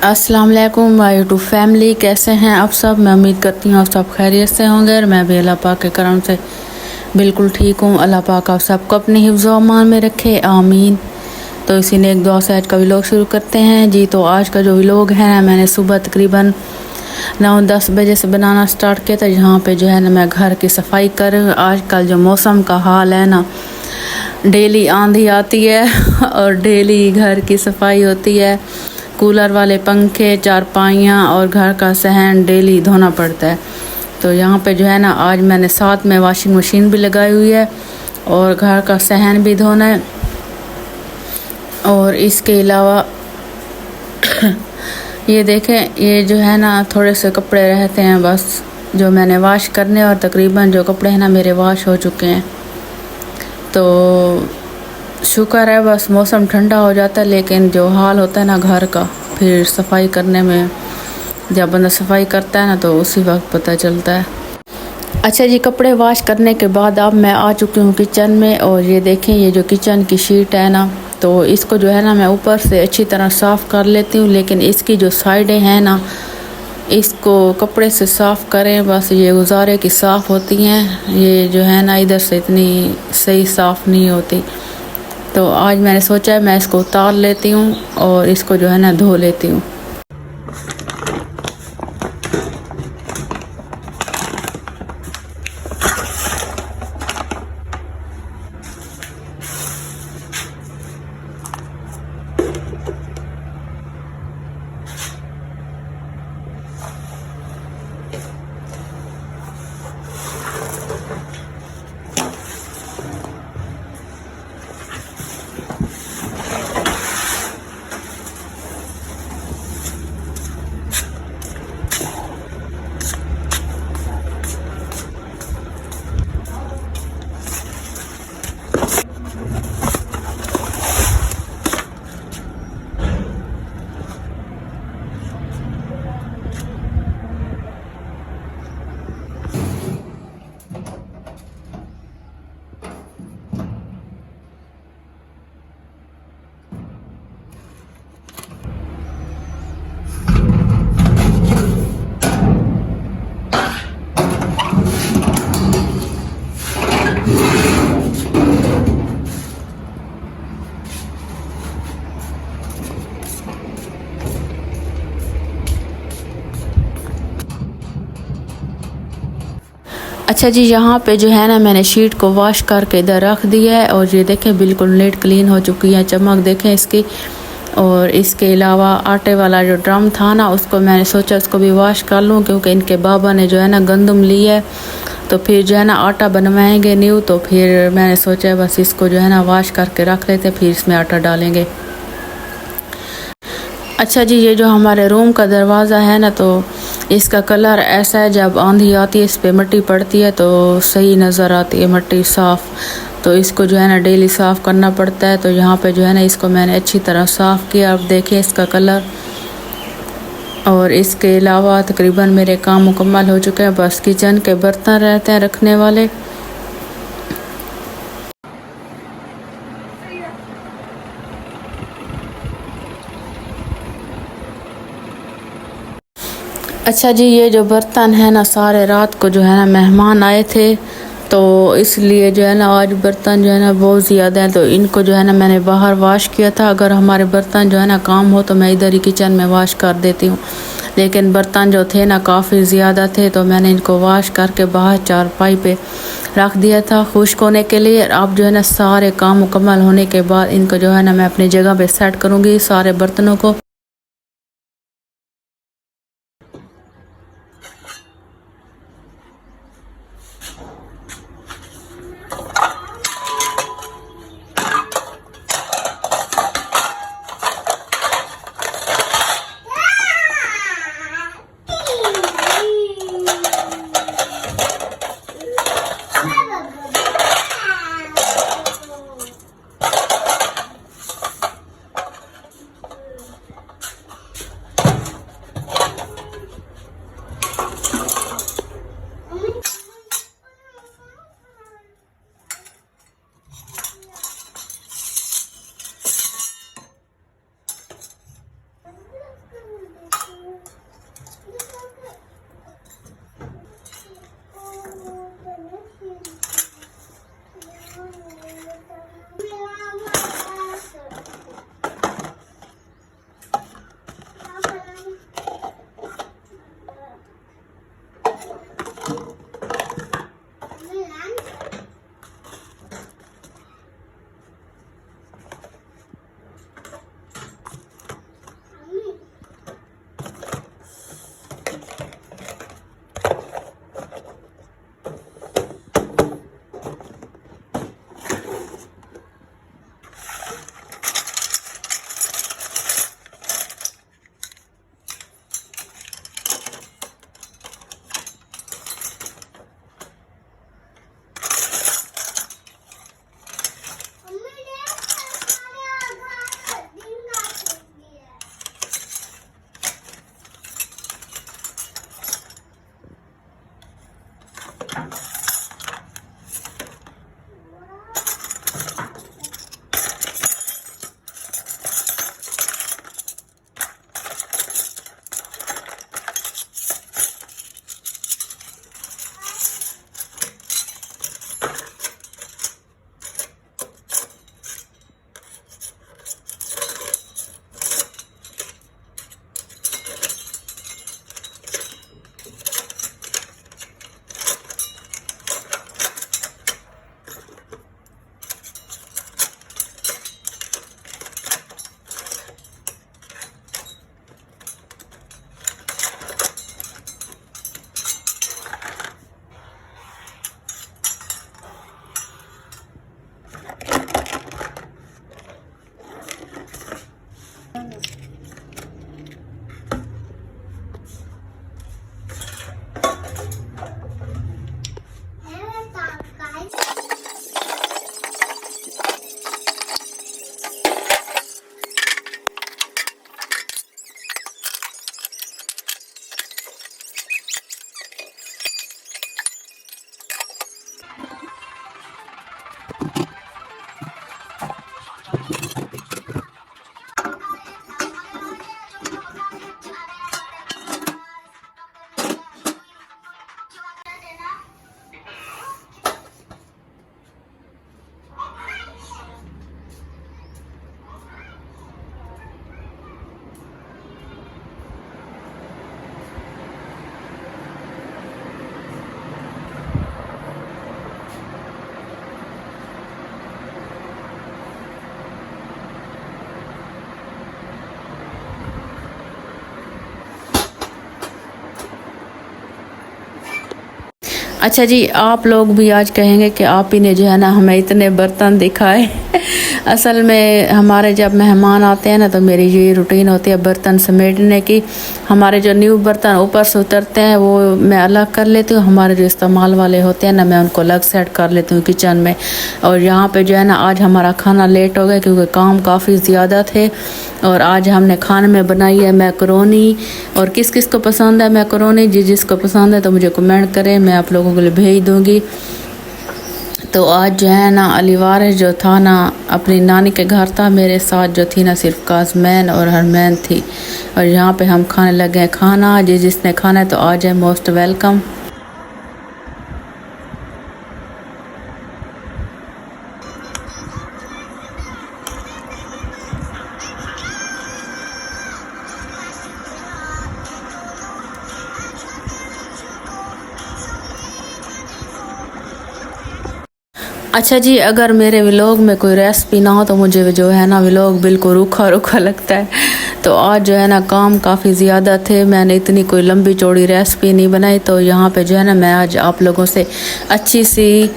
अस्सलाम वालेकुम my YouTube family, कैसे हैं आप सब। मैं उम्मीद करती हूँ आप सब खैरियत से होंगे और मैं भी अल्लाह पाक के करम से बिल्कुल ठीक हूँ। अल्लाह पाक आप सबको अपने हिफ्ज़ व अमान में रखे, आमीन। तो इसी ने एक दुआ से आज का व्लॉग शुरू करते हैं जी। तो आज का जो व्लॉग है ना, मैंने सुबह तकरीबन 9-10 बजे से बनाना स्टार्ट किया था। यहाँ पे जो है ना मैं घर की सफाई कर, आजकल जो मौसम का हाल है ना, डेली आंधी आती है और डेली घर की सफाई होती है। कूलर वाले पंखे, चारपाइयाँ और घर का सहन डेली धोना पड़ता है। तो यहाँ पे जो है ना आज मैंने साथ में वॉशिंग मशीन भी लगाई हुई है और घर का सहन भी धोना है। और इसके अलावा ये देखें, ये जो है ना थोड़े से कपड़े रहते हैं बस जो मैंने वॉश करने, और तकरीबन जो कपड़े हैं ना मेरे वॉश हो चुके हैं। तो शुक्र है बस मौसम ठंडा हो जाता है, लेकिन जो हाल होता है ना घर का, फिर सफाई करने में, जब बंदा सफाई करता है ना तो उसी वक्त पता चलता है। अच्छा जी, कपड़े वॉश करने के बाद अब मैं आ चुकी हूँ किचन में। और ये देखें, ये जो किचन की शीट है ना, तो इसको जो है ना मैं ऊपर से अच्छी तरह साफ़ कर लेती हूँ, लेकिन इसकी जो साइडें हैं ना, इसको कपड़े से साफ़ करें बस ये गुजारे की साफ़ होती हैं। ये जो है ना इधर से इतनी सही साफ़ नहीं होती। तो आज मैंने सोचा है मैं इसको उतार लेती हूँ और इसको जो है ना धो लेती हूँ। अच्छा जी, यहाँ पे जो है ना मैंने शीट को वॉश करके इधर रख दिया है और ये देखें बिल्कुल नीट क्लीन हो चुकी है, चमक देखें इसकी। और इसके अलावा आटे वाला जो ड्रम था ना, उसको मैंने सोचा उसको भी वॉश कर लूँ, क्योंकि इनके बाबा ने जो है ना गंदम ली है, तो फिर जो है ना आटा बनवाएंगे न्यू। तो फिर मैंने सोचा बस इसको जो है ना वॉश करके रख लेते, फिर इसमें आटा डालेंगे। अच्छा जी, ये जो हमारे रूम का दरवाज़ा है ना, तो इसका कलर ऐसा है, जब आंधी आती है इस पे मिट्टी पड़ती है तो सही नज़र आती है मिट्टी साफ़। तो इसको जो है ना डेली साफ़ करना पड़ता है। तो यहाँ पे जो है ना इसको मैंने अच्छी तरह साफ़ किया। अब देखिए इसका कलर। और इसके अलावा तकरीबन मेरे काम मुकम्मल हो चुके हैं, बस किचन के बर्तन रहते हैं रखने वाले। अच्छा जी, ये जो बर्तन है ना, सारे रात को जो है ना मेहमान आए थे, तो इसलिए जो है ना आज बर्तन जो है ना बहुत ज़्यादा हैं। तो इनको जो है ना मैंने बाहर वॉश किया था। अगर हमारे बर्तन जो है ना काम हो तो मैं इधर ही किचन में वॉश कर देती हूँ, लेकिन बर्तन जो थे ना काफ़ी ज़्यादा थे, तो मैंने इनको वॉश करके बाहर चारपाई पे रख दिया था खुश्क होने के लिए। अब जो है ना सारे काम मुकम्मल होने के बाद इनको जो है ना मैं अपनी जगह पर सेट करूँगी सारे बर्तनों को। अच्छा जी, आप लोग भी आज कहेंगे कि आप ही ने जो है ना हमें इतने बर्तन दिखाए। असल में हमारे जब मेहमान आते हैं ना तो मेरी ये रूटीन होती है बर्तन समेटने की। हमारे जो न्यू बर्तन ऊपर से उतरते हैं वो मैं अलग कर लेती हूँ, हमारे जो इस्तेमाल वाले होते हैं ना मैं उनको अलग सेट कर लेती हूँ किचन में। और यहाँ पे जो है ना आज हमारा खाना लेट हो गया क्योंकि काम काफ़ी ज़्यादा थे। और आज हमने खाने में बनाई है मैकरोनी। और किस किस को पसंद है मैकरोनी, जिसको पसंद है तो मुझे कमेंट करें, मैं आप लोगों के लिए भेज दूँगी। तो आज जो है ना अलीवारिस जो था ना अपनी नानी के घर था, मेरे साथ जो थी ना सिर्फ काजमैन और हरमैन थी। और यहाँ पे हम खाने लगे हैं खाना। जिसने खाना है तो आ जाए, मोस्ट वेलकम। अच्छा जी, अगर मेरे व्लॉग में कोई रेसिपी ना हो तो मुझे जो है ना व्लॉग बिल्कुल रूखा रूखा लगता है। तो आज जो है ना काम काफ़ी ज़्यादा थे, मैंने इतनी कोई लंबी चौड़ी रेसिपी नहीं बनाई। तो यहाँ पे जो है ना मैं आज आप लोगों से अच्छी सी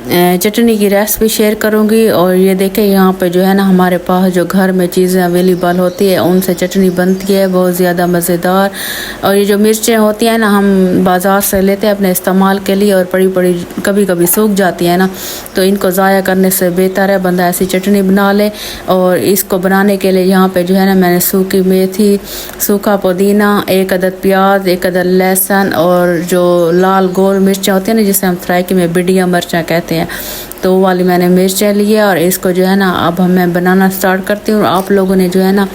चटनी की रेसिपी शेयर करूँगी। और ये देखें यहाँ पे जो है ना हमारे पास जो घर में चीज़ें अवेलेबल होती है उनसे चटनी बनती है, बहुत ज़्यादा मज़ेदार। और ये जो मिर्चें होती हैं ना हम बाज़ार से लेते हैं अपने इस्तेमाल के लिए, और बड़ी बड़ी कभी कभी सूख जाती है ना, तो इनको ज़ाया करने से बेहतर है बंदा ऐसी चटनी बना ले। और इसको बनाने के लिए यहाँ पे जो है ना मैंने सूखी मेथी, सूखा पुदीना, 1 अदद प्याज, 1 अदद लहसुन, और जो लाल गोल मिर्चें होती हैं ना जिसे हम फ्राई में बिडिया मिर्चा कहते हैं, तो वो वाली मैंने मिर्चें ली है। और इसको जो है ना अब मैं बनाना स्टार्ट करती हूँ। आप लोगों ने जो है ना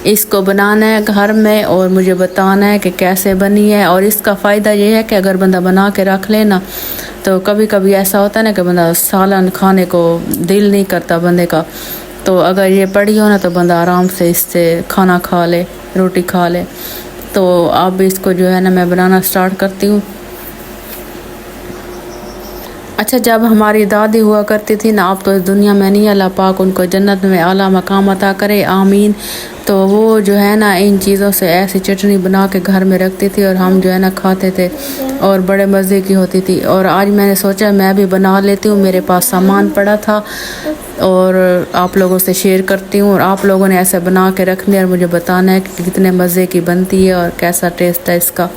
इसको बनाना है घर में और मुझे बताना है कि कैसे बनी है। और इसका फ़ायदा ये है कि अगर बंदा बना के रख ले ना, तो कभी कभी ऐसा होता है ना कि बंदा सालन खाने को दिल नहीं करता बंदे का, तो अगर ये पड़ी हो ना तो बंदा आराम से इससे खाना खा ले, रोटी खा ले। तो अब इसको जो है ना मैं बनाना स्टार्ट करती हूँ। अच्छा, जब हमारी दादी हुआ करती थी ना, अब तो इस दुनिया में नहीं, अल्लाह पाक उनको जन्नत में आला मकाम अता करे, आमीन। तो वो जो है ना इन चीज़ों से ऐसी चटनी बना के घर में रखती थी और हम जो है ना खाते थे और बड़े मज़े की होती थी। और आज मैंने सोचा मैं भी बना लेती हूँ, मेरे पास सामान पड़ा था और आप लोगों से शेयर करती हूँ। और आप लोगों ने ऐसे बना के रखनी है और मुझे बताना है कि कितने मज़े की बनती है और कैसा टेस्ट है इसका।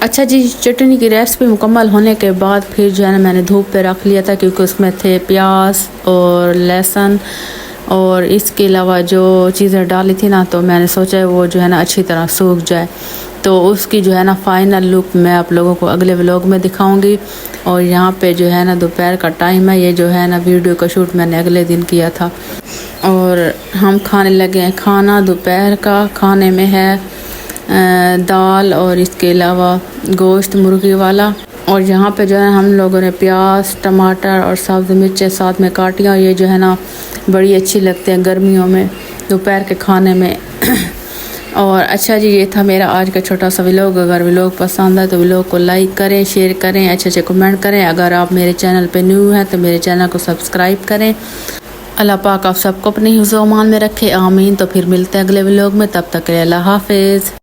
अच्छा जी, चटनी की रेसिपी मुकम्मल होने के बाद फिर जो है ना मैंने धूप पे रख लिया था क्योंकि उसमें थे प्याज और लहसुन और इसके अलावा जो चीज़ें डाली थी ना, तो मैंने सोचा वो जो है ना अच्छी तरह सूख जाए। तो उसकी जो है ना फ़ाइनल लुक मैं आप लोगों को अगले व्लॉग में दिखाऊंगी। और यहाँ पे जो है ना दोपहर का टाइम है, ये जो है ना वीडियो का शूट मैंने अगले दिन किया था। और हम खाने लगे हैं खाना। दोपहर का खाने में है दाल और इसके अलावा गोश्त मुर्गी वाला। और यहाँ पे जो है हम लोगों ने प्याज, टमाटर और सब्ज़ मिर्चें साथ में काटी और ये जो है ना बड़ी अच्छी लगती हैं गर्मियों में दोपहर के खाने में। और अच्छा जी, ये था मेरा आज का छोटा सा व्लॉग। अगर व्लॉग पसंद है तो व्लॉग को लाइक करें, शेयर करें, अच्छे कमेंट करें। अगर आप मेरे चैनल पे न्यू हैं तो मेरे चैनल को सब्सक्राइब करें। अल्लाह पाक आप सबको अपने हिफ्ज़-ओ-अमान में रखे, आमीन। तो फिर मिलते हैं अगले व्लॉग में, तब तक के लिए अल्लाह हाफिज़।